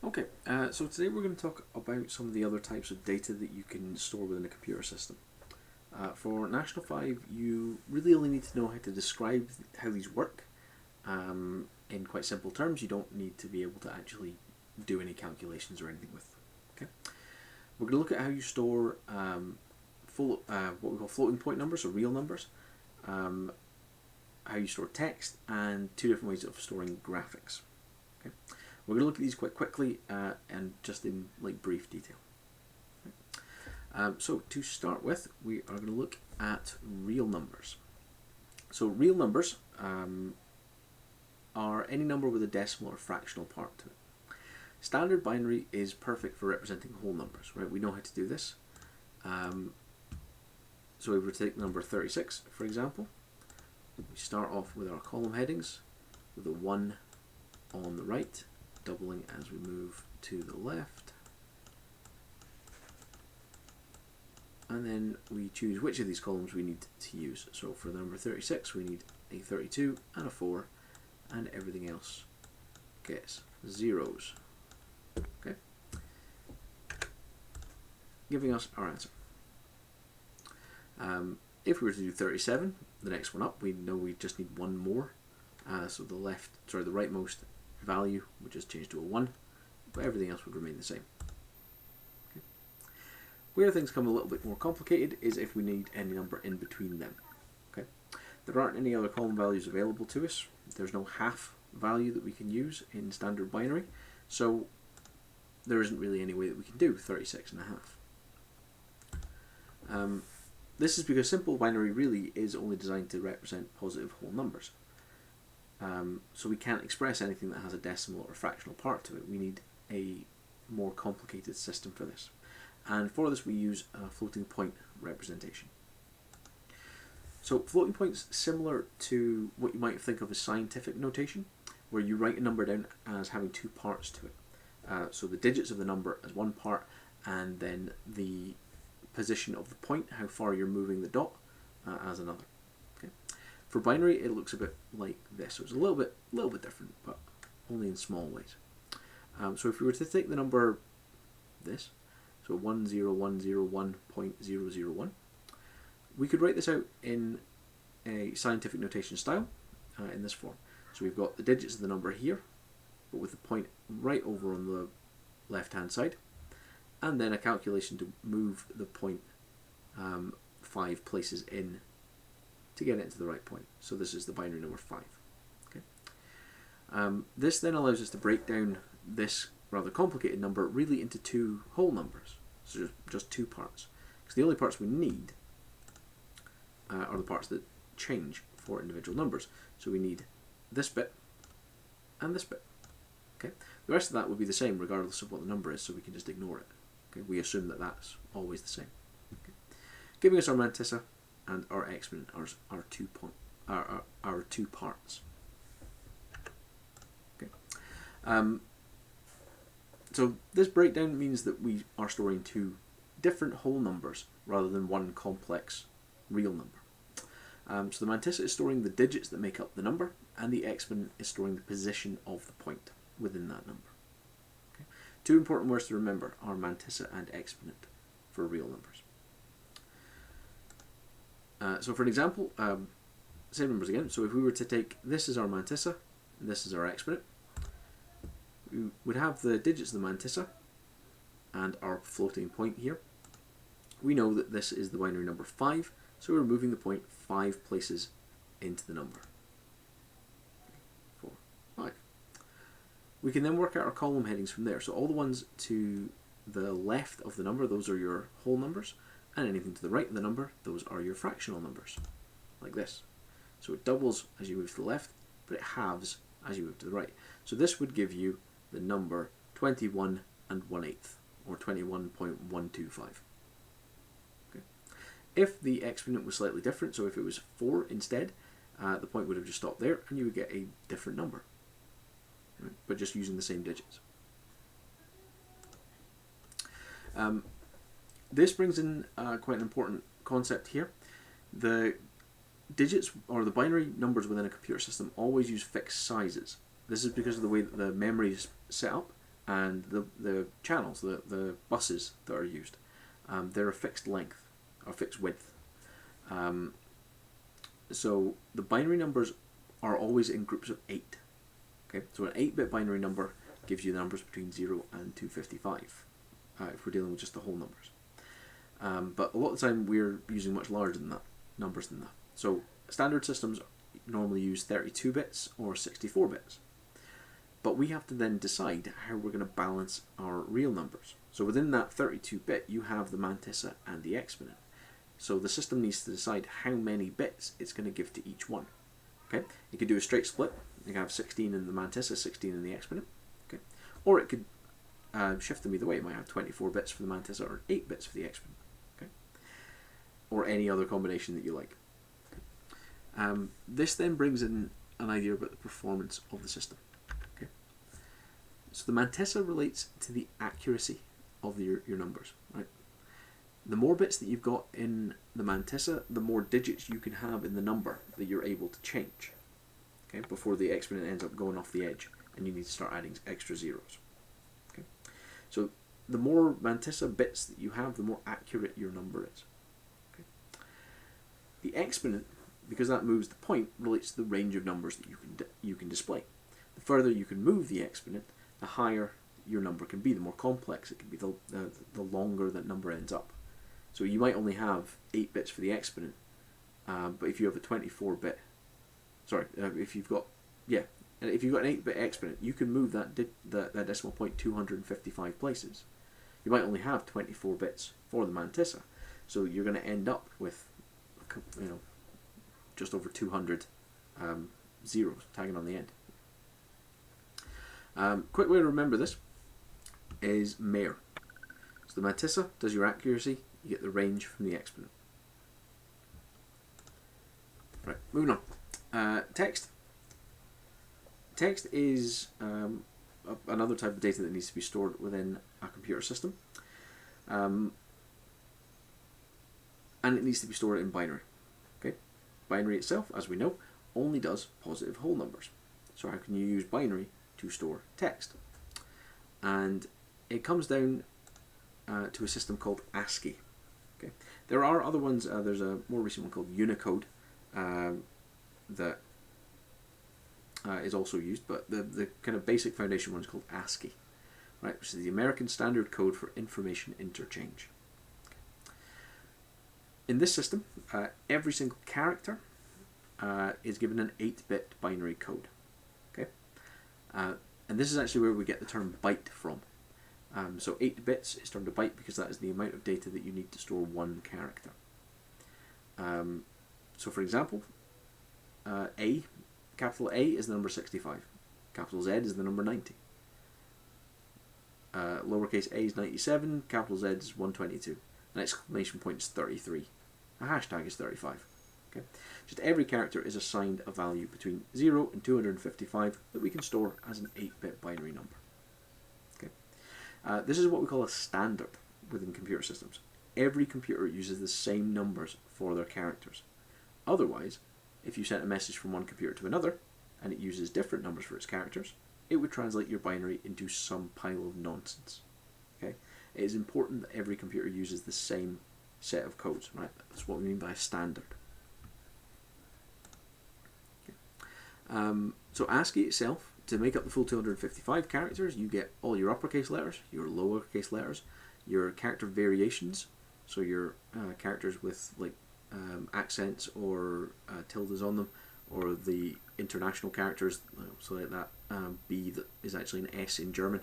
Okay, so today we're going to talk about some of the other types of data that you can store within a computer system. For National 5, you really only need to know how to describe how these work in quite simple terms. You don't need to be able to actually do any calculations or anything with them. Okay? We're going to look at how you store what we call floating point numbers, or real numbers, how you store text, and two different ways of storing graphics. Okay? We're going to look at these quite quickly and just in brief detail. So to start with, we are going to look at real numbers. So real numbers are any number with a decimal or fractional part to it. Standard binary is perfect for representing whole numbers, right? We know how to do this. So if we take the number 36, for example, we start off with our column headings with a 1 on the right, doubling as we move to the left, and then we choose which of these columns we need to use. So for the number 36 we need a 32 and a 4, and everything else gets zeros. Okay, giving us our answer. If we were to do 37, the next one up, we know we just need one more. So the rightmost value would just change to a 1, but everything else would remain the same. Okay. Where things come a little bit more complicated is if we need any number in between them. Okay. There aren't any other column values available to us. There's no half value that we can use in standard binary, so there isn't really any way that we can do 36 and a half. This is because simple binary really is only designed to represent positive whole numbers. So we can't express anything that has a decimal or a fractional part to it. We need a more complicated system for this. And for this we use a floating point representation. So floating point's similar to what you might think of as scientific notation, where you write a number down as having two parts to it. So the digits of the number as one part, and then the position of the point, how far you're moving the dot, as another. Okay. For binary, it looks a bit like this. So it's a little bit different, but only in small ways. So if we were to take the number this, so 10101.001, we could write this out in a scientific notation style in this form. So we've got the digits of the number here, but with the point right over on the left-hand side, and then a calculation to move the point 5 places in to get it into the right point. So this is the binary number 5. Okay. This then allows us to break down this rather complicated number really into two whole numbers, so just two parts. Because the only parts we need are the parts that change for individual numbers. So we need this bit and this bit. Okay. The rest of that will be the same regardless of what the number is, so we can just ignore it. Okay. We assume that that's always the same. Okay. Giving us our mantissa and our exponent are two parts. Okay. So this breakdown means that we are storing two different whole numbers rather than one complex real number. So the mantissa is storing the digits that make up the number, and the exponent is storing the position of the point within that number. Okay. Two important words to remember are mantissa and exponent for real numbers. So for an example, same numbers again. So if we were to take this as our mantissa and this is our exponent, we would have the digits of the mantissa and our floating point here. We know that this is the binary number 5, so we're moving the point 5 places into the number. 4, 5. We can then work out our column headings from there. So all the ones to the left of the number, those are your whole numbers, and anything to the right of the number, those are your fractional numbers, like this. So it doubles as you move to the left, but it halves as you move to the right. So this would give you the number 21 1/8, or 21.125. Okay. If the exponent was slightly different, so if it was 4 instead, the point would have just stopped there, and you would get a different number, right? But just using the same digits. This brings in quite an important concept here. The digits, or the binary numbers within a computer system, always use fixed sizes. This is because of the way that the memory is set up. and the channels, the buses that are used, they're a fixed length or fixed width. So the binary numbers are always in groups of 8. Okay, so an 8-bit binary number gives you the numbers between 0 and 255, if we're dealing with just the whole numbers. But a lot of the time we're using much larger than that, numbers than that. So standard systems normally use 32 bits or 64 bits. But we have to then decide how we're going to balance our real numbers. So within that 32-bit, you have the mantissa and the exponent. So the system needs to decide how many bits it's going to give to each one. Okay, it could do a straight split. You can have 16 in the mantissa, 16 in the exponent. Okay, or it could shift them either way. It might have 24 bits for the mantissa or 8 bits for the exponent. Okay, or any other combination that you like. Okay. This then brings in an idea about the performance of the system. Okay, so the mantissa relates to the accuracy of your numbers. Right. The more bits that you've got in the mantissa, the more digits you can have in the number that you're able to change. Okay, before the exponent ends up going off the edge and you need to start adding extra zeros. Okay, so the more mantissa bits that you have, the more accurate your number is. Okay. The exponent, because that moves the point, relates to the range of numbers that you can display. The further you can move the exponent, the higher your number can be, the more complex it can be, the longer that number ends up. So you might only have 8 bits for the exponent, but if you have a 24-bit, if you've got an 8-bit exponent, you can move that decimal point 255 places. You might only have 24 bits for the mantissa, so you're going to end up with, just over 200 zeros tagging on the end. Quick way to remember this is Mayer. So the mantissa does your accuracy. You get the range from the exponent. Right, moving on. Text. Text is another type of data that needs to be stored within a computer system. And it needs to be stored in binary. Okay? Binary itself, as we know, only does positive whole numbers. So how can you use binary to store text? And it comes down to a system called ASCII. Okay. There are other ones. There's a more recent one called Unicode that is also used, but the kind of basic foundation one is called ASCII, right, which is the American Standard Code for Information Interchange. Okay. In this system, every single character is given an 8-bit binary code. Okay, and this is actually where we get the term byte from. So 8 bits is termed a byte because that is the amount of data that you need to store one character. So for example, capital A is the number 65, capital Z is the number 90, lowercase a is 97, capital Z is 122, an exclamation point is 33, a hashtag is 35. Okay? Just every character is assigned a value between 0 and 255 that we can store as an 8-bit binary number. This is what we call a standard within computer systems. Every computer uses the same numbers for their characters. Otherwise, if you sent a message from one computer to another and it uses different numbers for its characters, it would translate your binary into some pile of nonsense. Okay? It is important that every computer uses the same set of codes. Right? That's what we mean by a standard. Okay. So ASCII itself, to make up the full 255 characters, you get all your uppercase letters, your lowercase letters, your character variations, so your characters with like accents or tildes on them, or the international characters, so like that B that is actually an S in German.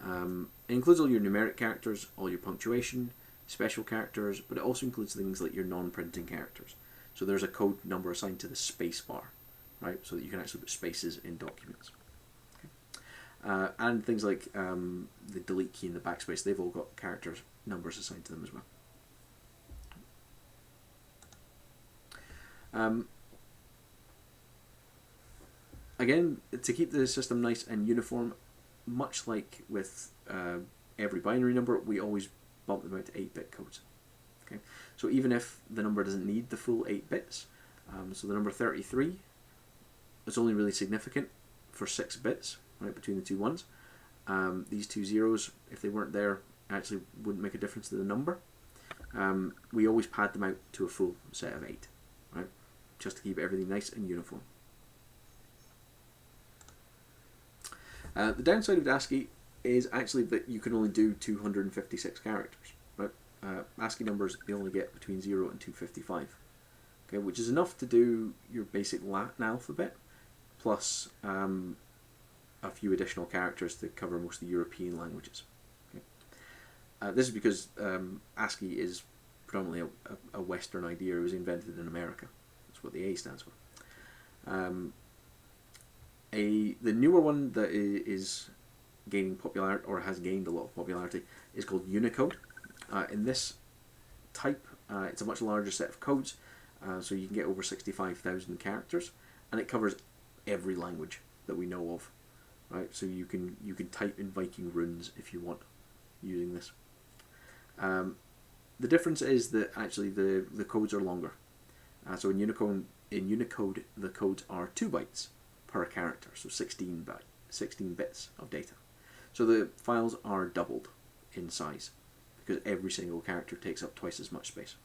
It includes all your numeric characters, all your punctuation, special characters, but it also includes things like your non-printing characters. So there's a code number assigned to the space bar, right, so that you can actually put spaces in documents. And things like the delete key and the backspace, they've all got characters numbers assigned to them as well. Again, to keep the system nice and uniform, much like with every binary number, we always bump them out to 8-bit codes. Okay, so even if the number doesn't need the full 8 bits, so the number 33 is only really significant for 6 bits, right, between the two ones. These two zeros, if they weren't there, actually wouldn't make a difference to the number. We always pad them out to a full set of 8, right? Just to keep everything nice and uniform. The downside of ASCII is actually that you can only do 256 characters, right? ASCII numbers you only get between 0 and 255, okay, which is enough to do your basic Latin alphabet, plus a few additional characters to cover most of the European languages. Okay. This is because ASCII is predominantly a Western idea. It was invented in America. That's what the A stands for. The newer one that is gaining popularity, or has gained a lot of popularity, is called Unicode. In this type, it's a much larger set of codes, so you can get over 65,000 characters, and it covers every language that we know of. Right, so you can type in Viking runes if you want using this. The difference is that actually the codes are longer. So in Unicode the codes are 2 bytes per character, so 16 bits of data. So the files are doubled in size because every single character takes up twice as much space.